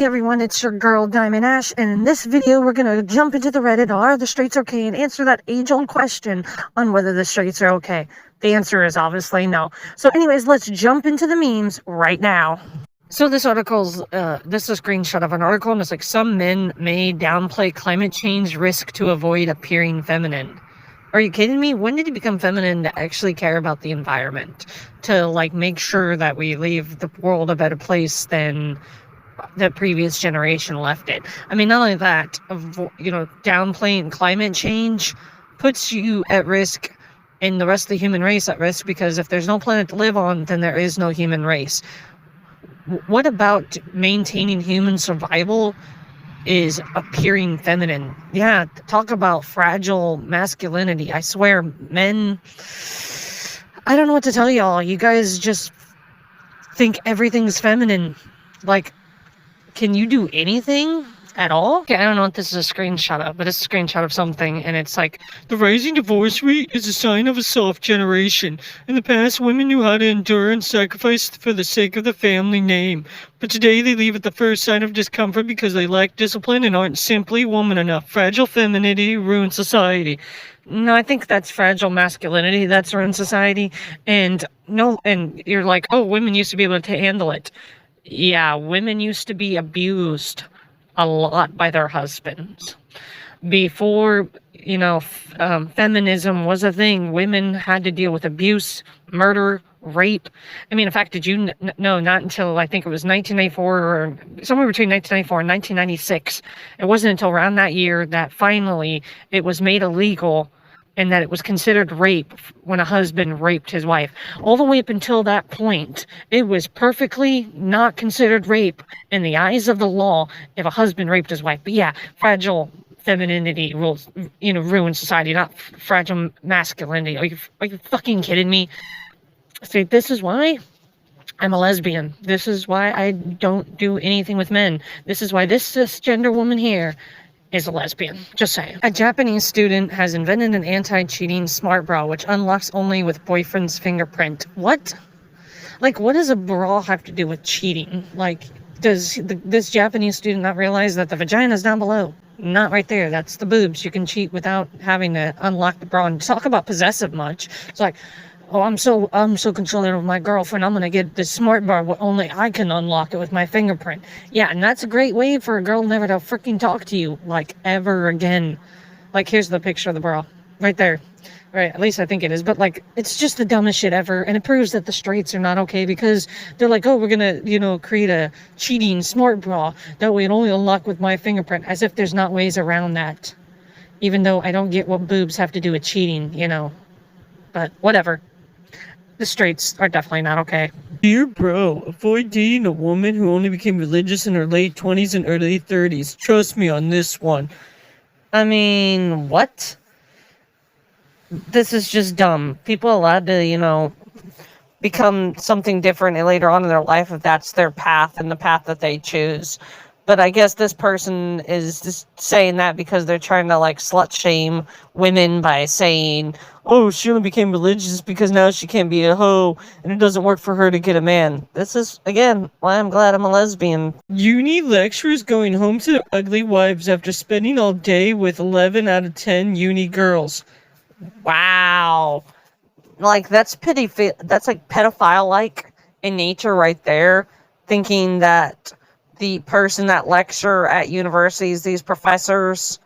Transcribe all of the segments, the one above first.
Hey everyone, it's your girl Diamond Ash, and in this video we're gonna jump into the Reddit, are the straights okay, and answer that age-old question on whether the straights are okay. The answer is obviously no. So anyways, let's jump into the memes right now. So this article's, this is a screenshot of an article, and it's like, some men may downplay climate change risk to avoid appearing feminine. Are you kidding me? When did you become feminine to actually care about the environment? To, like, make sure that we leave the world a better place than the previous generation left it. I mean, not only that, downplaying climate change puts you at risk and the rest of the human race at risk, because if there's no planet to live on, then there is no human race. What about maintaining human survival is appearing feminine? Yeah, talk about fragile masculinity. I swear, men, I don't know what to tell y'all. You guys just think everything's feminine. Like, can you do anything at all? Okay, I don't know what this is a screenshot of, but it's a screenshot of something, and it's like, the rising divorce rate is a sign of a soft generation. In the past, women knew how to endure and sacrifice for the sake of the family name. But today, they leave at the first sign of discomfort because they lack discipline and aren't simply woman enough. Fragile femininity ruins society. No, I think that's fragile masculinity that's ruined society. And you're like, oh, women used to be able to handle it. Yeah, women used to be abused a lot by their husbands. Before, feminism was a thing, women had to deal with abuse, murder, rape. I mean, in fact, did you know, not until I think it was 1994 or somewhere between 1994 and 1996, it wasn't until around that year that finally it was made illegal and that it was considered rape when a husband raped his wife. All the way up until that point, it was perfectly not considered rape in the eyes of the law if a husband raped his wife. But yeah, fragile femininity ruins society, not fragile masculinity. Are you fucking kidding me? See, this is why I'm a lesbian. This is why I don't do anything with men. This is why this cisgender woman here is a lesbian. Just saying. A Japanese student has invented an anti-cheating smart bra which unlocks only with boyfriend's fingerprint. What? Like, what does a bra have to do with cheating? Like, does this Japanese student not realize that the vagina's down below? Not right there. That's the boobs. You can cheat without having to unlock the bra. And talk about possessive much. It's like, oh, I'm so controlling of my girlfriend, I'm gonna get this smart bar where only I can unlock it with my fingerprint. Yeah, and that's a great way for a girl never to freaking talk to you, like, ever again. Like, here's the picture of the bra. Right there. Right, at least I think it is. But, like, it's just the dumbest shit ever. And it proves that the straights are not okay, because they're like, oh, we're gonna, create a cheating smart bra. That way it only unlock with my fingerprint. As if there's not ways around that. Even though I don't get what boobs have to do with cheating, But whatever. The straights are definitely not okay. Dear bro, avoid dating a woman who only became religious in her late 20s and early 30s. Trust me on this one. I mean, what? This is just dumb. People are allowed to, become something different later on in their life if that's their path and the path that they choose. But I guess this person is just saying that because they're trying to, like, slut shame women by saying, oh, she only became religious because now she can't be a hoe and it doesn't work for her to get a man. This is, again, why I'm glad I'm a lesbian. Uni lecturers going home to their ugly wives after spending all day with 11 out of 10 uni girls. Wow. Like, that's like pedophile-like in nature right there, thinking that the person that lecture at universities, these professors,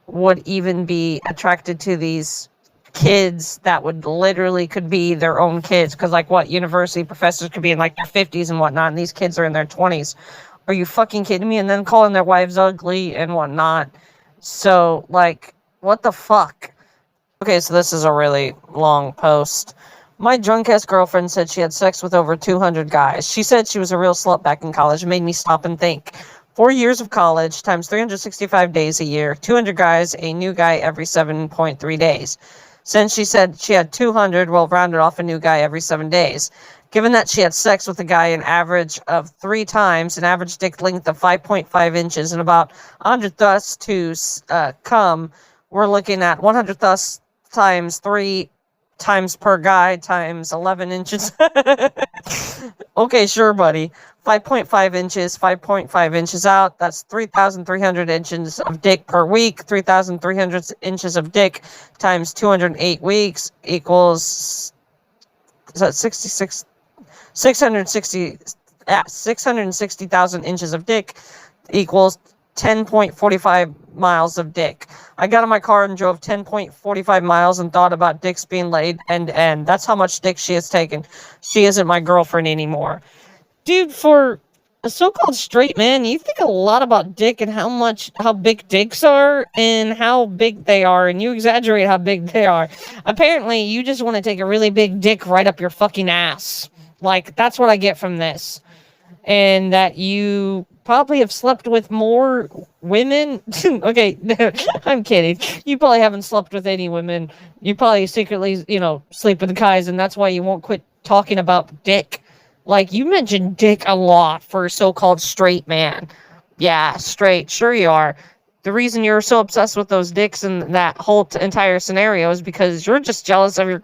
would even be attracted to these kids that would literally could be their own kids. Because, like, what, university professors could be in, like, their 50s and whatnot, and these kids are in their 20s. Are you fucking kidding me? And then calling their wives ugly and whatnot. So, like, what the fuck? Okay, so this is a really long post. My drunk-ass girlfriend said she had sex with over 200 guys. She said she was a real slut back in college. It made me stop and think. 4 years of college times 365 days a year. 200 guys, a new guy every 7.3 days. Since she said she had 200, well, rounded off a new guy every 7 days. Given that she had sex with a guy an average of 3 times, an average dick length of 5.5 inches, and about 100 thus to come, we're looking at 100 thus times 3 times per guy times 11 inches. Okay, sure, buddy. 5.5 inches, 5.5 inches out. That's 3,300 inches of dick per week. 3,300 inches of dick times 208 weeks equals, is that 66? 660,000 inches of dick equals 10.45 miles of dick. I got in my car and drove 10.45 miles and thought about dicks being laid, and that's how much dick she has taken. She isn't my girlfriend anymore. Dude, for a so-called straight man, you think a lot about dick and how big dicks are and how big they are, and you exaggerate how big they are. Apparently, you just want to take a really big dick right up your fucking ass. Like, that's what I get from this. And that you probably have slept with more women. Okay, I'm kidding. You probably haven't slept with any women. You probably secretly, sleep with guys, and that's why you won't quit talking about dick. Like, you mentioned dick a lot for a so-called straight man. Yeah, straight. Sure you are. The reason you're so obsessed with those dicks and that whole entire scenario is because you're just jealous of your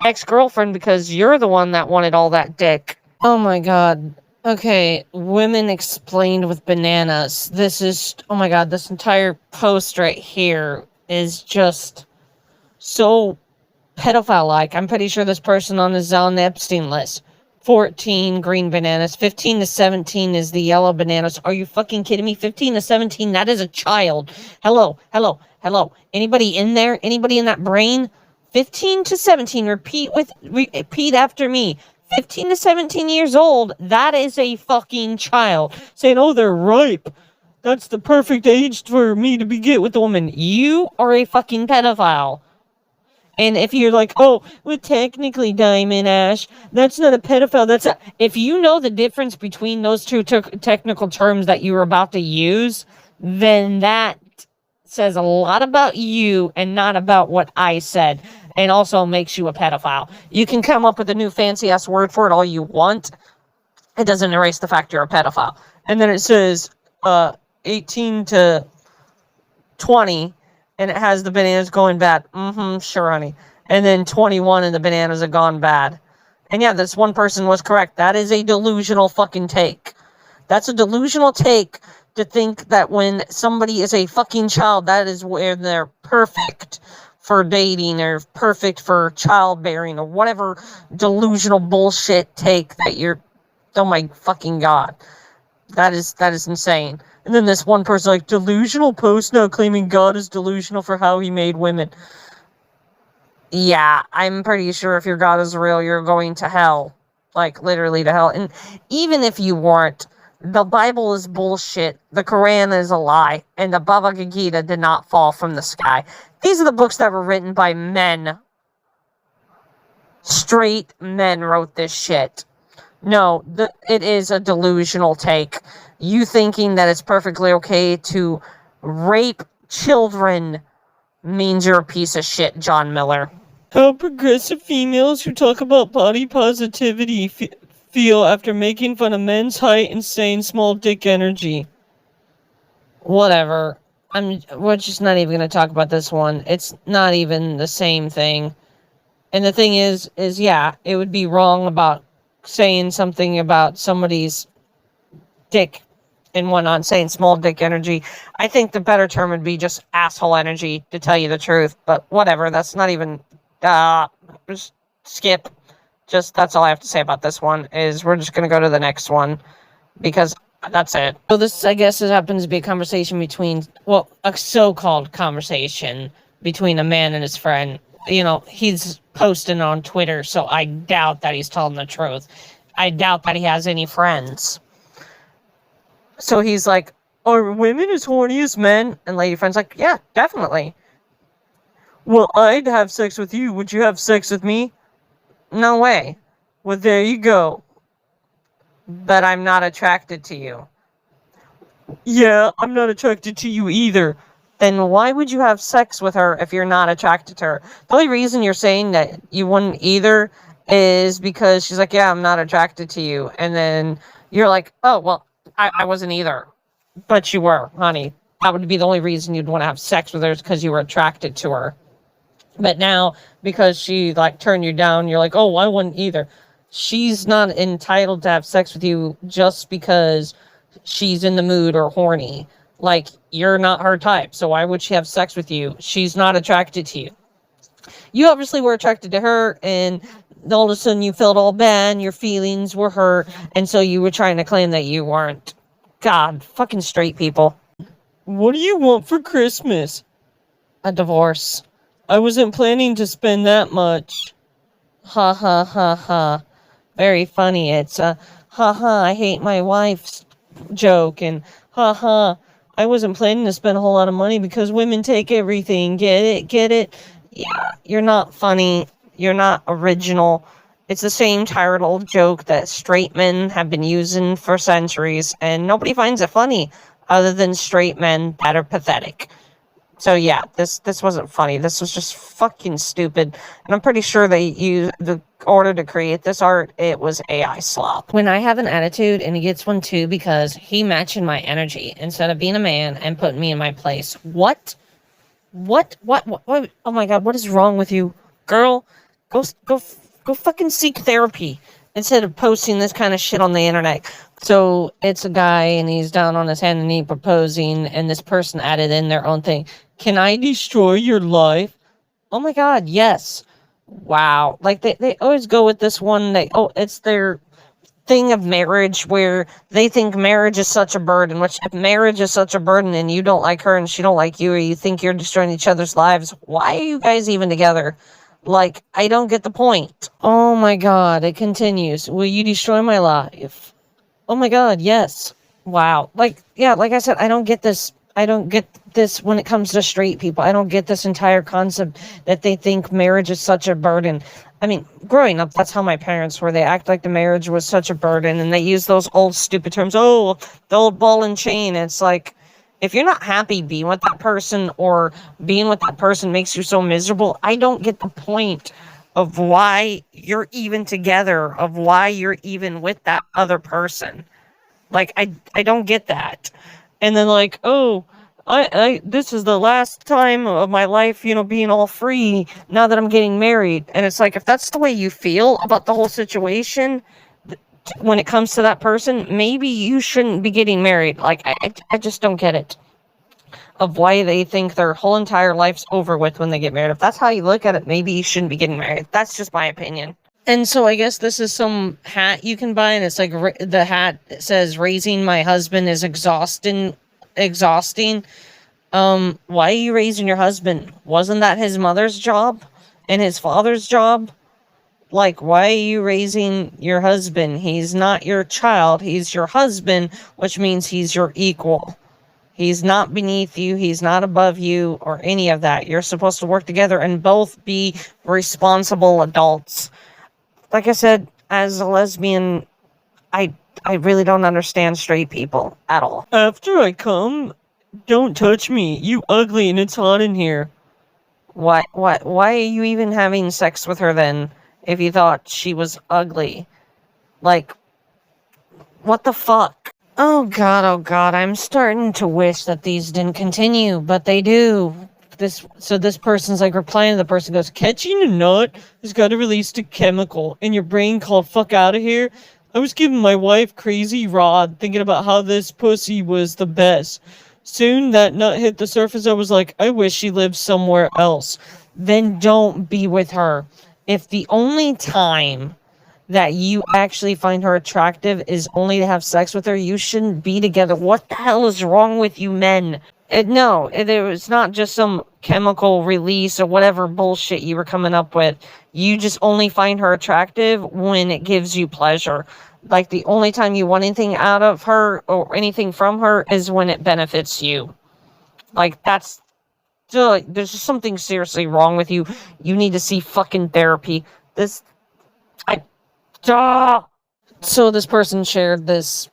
ex-girlfriend because you're the one that wanted all that dick. Oh my god. Okay, women explained with bananas. Oh my god, this entire post right here is just so pedophile-like. I'm pretty sure this person on is on the Epstein list. 14 green bananas. 15 to 17 is the yellow bananas. Are you fucking kidding me? 15 to 17, that is a child. Hello. Anybody in there? Anybody in that brain? 15 to 17. Repeat after me. 15 to 17 years old, that is a fucking child. Saying, oh, they're ripe. That's the perfect age for me to get with a woman. You are a fucking pedophile. And if you're like, oh, well, technically, Diamond Ash, that's not a pedophile. If you know the difference between those two technical terms that you were about to use, then that says a lot about you and not about what I said. And also makes you a pedophile. You can come up with a new fancy-ass word for it all you want. It doesn't erase the fact you're a pedophile. And then it says 18 to 20, and it has the bananas going bad. Sure, honey. And then 21 and the bananas have gone bad. And yeah, this one person was correct. That is a delusional fucking take. That's a delusional take to think that when somebody is a fucking child, that is where they're perfect for dating or perfect for childbearing or whatever delusional bullshit take that you're. Oh my fucking god. That is insane. And then this one person like, delusional post now claiming God is delusional for how he made women. Yeah, I'm pretty sure if your God is real, you're going to hell. Like, literally to hell. And even if you weren't, the Bible is bullshit. The Quran is a lie. And the Bhagavad Gita did not fall from the sky. These are the books that were written by men. Straight men wrote this shit. No, it is a delusional take. You thinking that it's perfectly okay to rape children means you're a piece of shit, John Miller. How progressive females who talk about body positivity feel after making fun of men's height and saying small dick energy. Whatever. We're just not even going to talk about this one. It's not even the same thing. And the thing is yeah, it would be wrong about saying something about somebody's dick and whatnot, saying small dick energy. I think the better term would be just asshole energy, to tell you the truth. But whatever, that's not even, just skip. That's all I have to say about this one, is we're just going to go to the next one, because that's it. So this, I guess, happens to be a conversation between, well, a so-called conversation between a man and his friend. He's posting on Twitter, so I doubt that he's telling the truth. I doubt that he has any friends. So he's like, are women as horny as men? And lady friend's like, yeah, definitely. Well, I'd have sex with you. Would you have sex with me? No way. Well, there you go. But I'm not attracted to you. Yeah, I'm not attracted to you either. Then why would you have sex with her if you're not attracted to her? The only reason you're saying that you wouldn't either is because she's like, yeah, I'm not attracted to you. And then you're like, oh, well, I wasn't either. But you were, honey. That would be the only reason you'd want to have sex with her, is because you were attracted to her. But now, because she, turned you down, you're like, oh, I wouldn't either. she's not entitled to have sex with you just because she's in the mood or horny. Like, you're not her type, so why would she have sex with you? She's not attracted to you. You obviously were attracted to her, and all of a sudden you felt all bad, and your feelings were hurt, and so you were trying to claim that you weren't. God, fucking straight people. What do you want for Christmas? A divorce. I wasn't planning to spend that much. Ha ha ha ha. Very funny. It's a ha ha, I hate my wife's joke, and ha ha, I wasn't planning to spend a whole lot of money because women take everything. Get it? Get it? Yeah, you're not funny. You're not original. It's the same tired old joke that straight men have been using for centuries, and nobody finds it funny other than straight men that are pathetic. So yeah, this wasn't funny. This was just fucking stupid. And I'm pretty sure they used the order to create this art, it was AI slop. When I have an attitude, and he gets one too because he matching my energy instead of being a man and putting me in my place. What? What? Oh my god, what is wrong with you? Girl, go fucking seek therapy instead of posting this kind of shit on the internet. So it's a guy and he's down on his hand and knee proposing, and this person added in their own thing. Can I destroy your life? Oh my god, yes. Wow. Like they always go with this one, it's their thing of marriage where they think marriage is such a burden, which if marriage is such a burden and you don't like her and she don't like you, or you think you're destroying each other's lives, why are you guys even together? Like, I don't get the point. Oh my god, it continues. Will you destroy my life? Oh my god, yes. Wow. Like, yeah, like I said, I don't get this. I don't get this when it comes to straight people. I don't get this entire concept that they think marriage is such a burden. I mean, growing up, that's how my parents were. They act like the marriage was such a burden, and they use those old stupid terms. Oh, the old ball and chain. It's like, if you're not happy being with that person, or being with that person makes you so miserable, I don't get the point of why you're even together, of why you're even with that other person. Like, I don't get that. And then like, oh, I this is the last time of my life, being all free now that I'm getting married. And it's like, if that's the way you feel about the whole situation, when it comes to that person, maybe you shouldn't be getting married. Like, I just don't get it. Of why they think their whole entire life's over with when they get married. If that's how you look at it, maybe you shouldn't be getting married. That's just my opinion. And so I guess this is some hat you can buy, and it's like the hat says, raising my husband is exhausting. Why are you raising your husband? Wasn't that his mother's job and his father's job? Like, why are you raising your husband? He's not your child. He's your husband, which means he's your equal. He's not beneath you. He's not above you or any of that. You're supposed to work together and both be responsible adults. Like I said, as a lesbian, I really don't understand straight people at all. After I come, don't touch me. You ugly and it's hot in here. Why are you even having sex with her then, if you thought she was ugly? Like, what the fuck? Oh god, I'm starting to wish that these didn't continue, but they do. This person's like replying to the person, goes, catching a nut has got to release a chemical in your brain called fuck out of here. I was giving my wife crazy rod thinking about how this pussy was the best. Soon that nut hit the surface. I was like, I wish she lived somewhere else. Then don't be with her. If the only time that you actually find her attractive is only to have sex with her, you shouldn't be together. What the hell is wrong with you men? No, it's not just some chemical release or whatever bullshit you were coming up with. You just only find her attractive when it gives you pleasure. Like, the only time you want anything out of her or anything from her is when it benefits you. Like, there's just something seriously wrong with you. You need to see fucking therapy. So this person shared this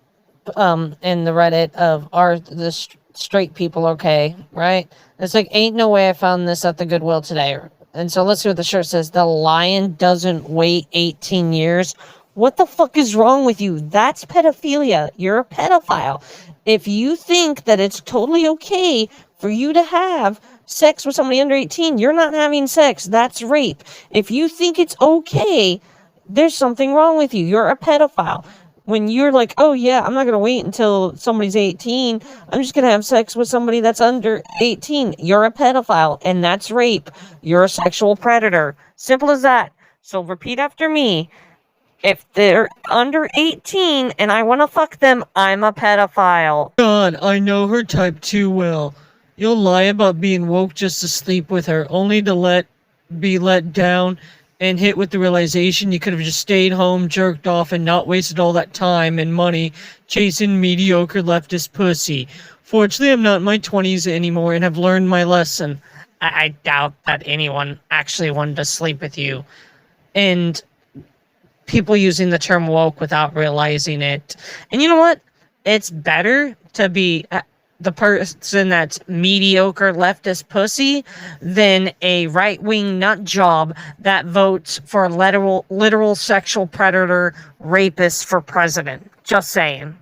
in the Reddit of, are the straight people okay, right? It's like, ain't no way I found this at the Goodwill today. And so let's see what the shirt says. The lion doesn't wait 18 years. What the fuck is wrong with you? That's pedophilia. You're a pedophile. If you think that it's totally okay for you to have sex with somebody under 18, you're not having sex. That's rape. If you think it's okay there's something wrong with you. You're a pedophile. When you're like, oh yeah, I'm not going to wait until somebody's 18. I'm just going to have sex with somebody that's under 18. You're a pedophile, and that's rape. You're a sexual predator. Simple as that. So repeat after me. If they're under 18 and I want to fuck them, I'm a pedophile. God, I know her type too well. You'll lie about being woke just to sleep with her, only to be let down and hit with the realization you could have just stayed home, jerked off, and not wasted all that time and money chasing mediocre leftist pussy. Fortunately, I'm not in my 20s anymore and have learned my lesson. I doubt that anyone actually wanted to sleep with you. And people using the term woke without realizing it. And you know what? It's better to be the person that's mediocre leftist pussy than a right-wing nut job that votes for a literal sexual predator rapist for president. Just saying.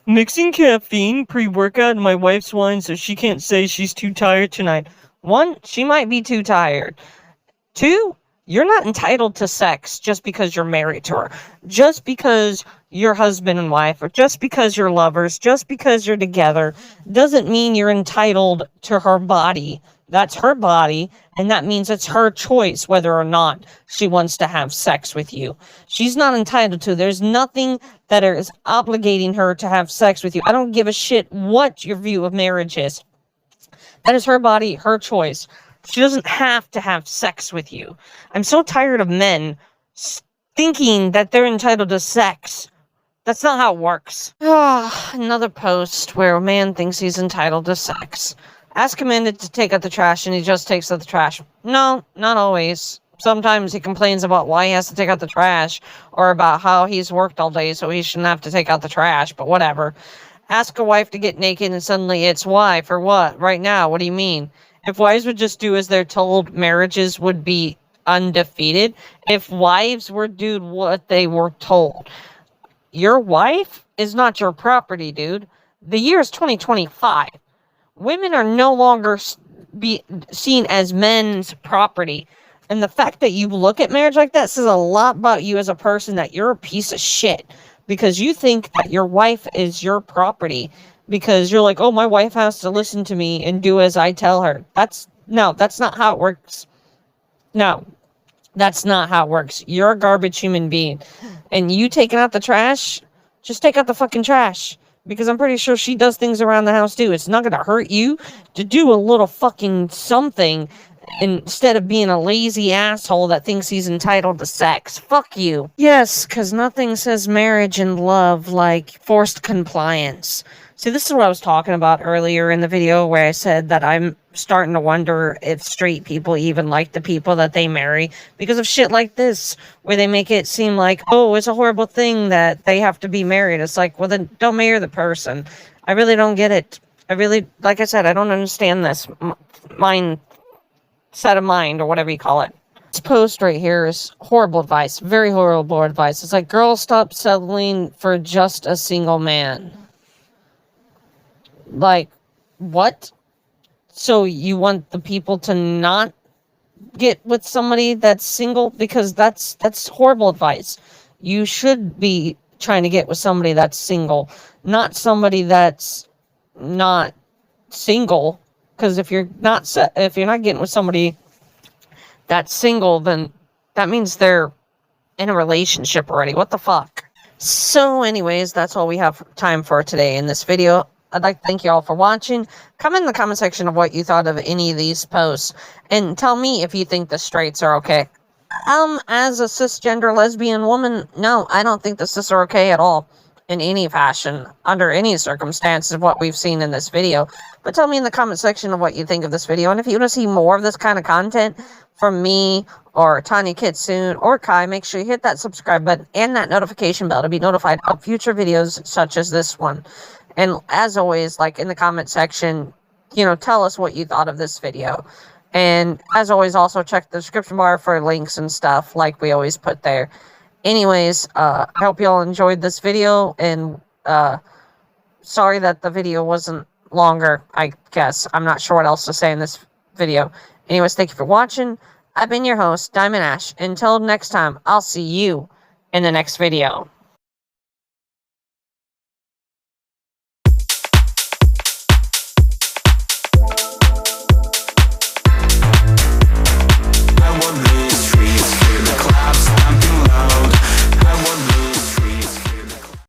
Mixing caffeine pre-workout in my wife's wine so she can't say she's too tired tonight. 1, she might be too tired. 2, you're not entitled to sex just because you're married to her. Just because you're husband and wife, or just because you're lovers, just because you're together, doesn't mean you're entitled to her body. That's her body, and that means it's her choice whether or not she wants to have sex with you. She's not entitled to. There's nothing that is obligating her to have sex with you. I don't give a shit what your view of marriage is. That is her body, her choice. She doesn't have to have sex with you. I'm so tired of men thinking that they're entitled to sex. That's not how it works. Another post where a man thinks he's entitled to sex. Ask a man to take out the trash and he just takes out the trash. No, not always. Sometimes he complains about why he has to take out the trash, or about how he's worked all day so he shouldn't have to take out the trash, but whatever. Ask a wife to get naked and suddenly it's why? For what? Right now? What do you mean? If wives would just do as they're told, marriages would be undefeated. If wives would do what they were told. Your wife is not your property, dude. The year is 2025. Women are no longer be seen as men's property. And the fact that you look at marriage like that says a lot about you as a person, that you're a piece of shit. Because you think that your wife is your property. Because you're like, oh, my wife has to listen to me and do as I tell her. That's not how it works. No, that's not how it works. You're a garbage human being. And you taking out the trash, just take out the fucking trash. Because I'm pretty sure she does things around the house too. It's not going to hurt you to do a little fucking something instead of being a lazy asshole that thinks he's entitled to sex. Fuck you. Yes, because nothing says marriage and love like forced compliance. See, this is what I was talking about earlier in the video where I said that I'm starting to wonder if straight people even like the people that they marry because of shit like this, where they make it seem like, oh, it's a horrible thing that they have to be married. It's like, well, then don't marry the person. I really don't get it. Like I said, I don't understand this set of mind, or whatever you call it. This post right here is horrible advice. Very horrible advice. It's like, girls, stop settling for just a single man. Like, what? So you want the people to not get with somebody that's single? Because that's horrible advice. You should be trying to get with somebody that's single, not somebody that's not single. Because if you're not getting with somebody that's single, then that means they're in a relationship already. What the fuck? So anyways, that's all we have time for today in this video. I'd like to thank you all for watching. Comment in the comment section of what you thought of any of these posts. And tell me if you think the straights are okay. As a cisgender lesbian woman, no, I don't think the cis are okay at all. In any fashion, under any circumstances of what we've seen in this video. But tell me in the comment section of what you think of this video. And if you want to see more of this kind of content from me, or Tanya Kitsune, or Kai, make sure you hit that subscribe button and that notification bell to be notified of future videos such as this one. And as always, like in the comment section, tell us what you thought of this video. And as always, also check the description bar for links and stuff like we always put there. Anyways, I hope you all enjoyed this video, and sorry that the video wasn't longer, I guess. I'm not sure what else to say in this video. Anyways, thank you for watching. I've been your host, Diamond Ash. Until next time, I'll see you in the next video.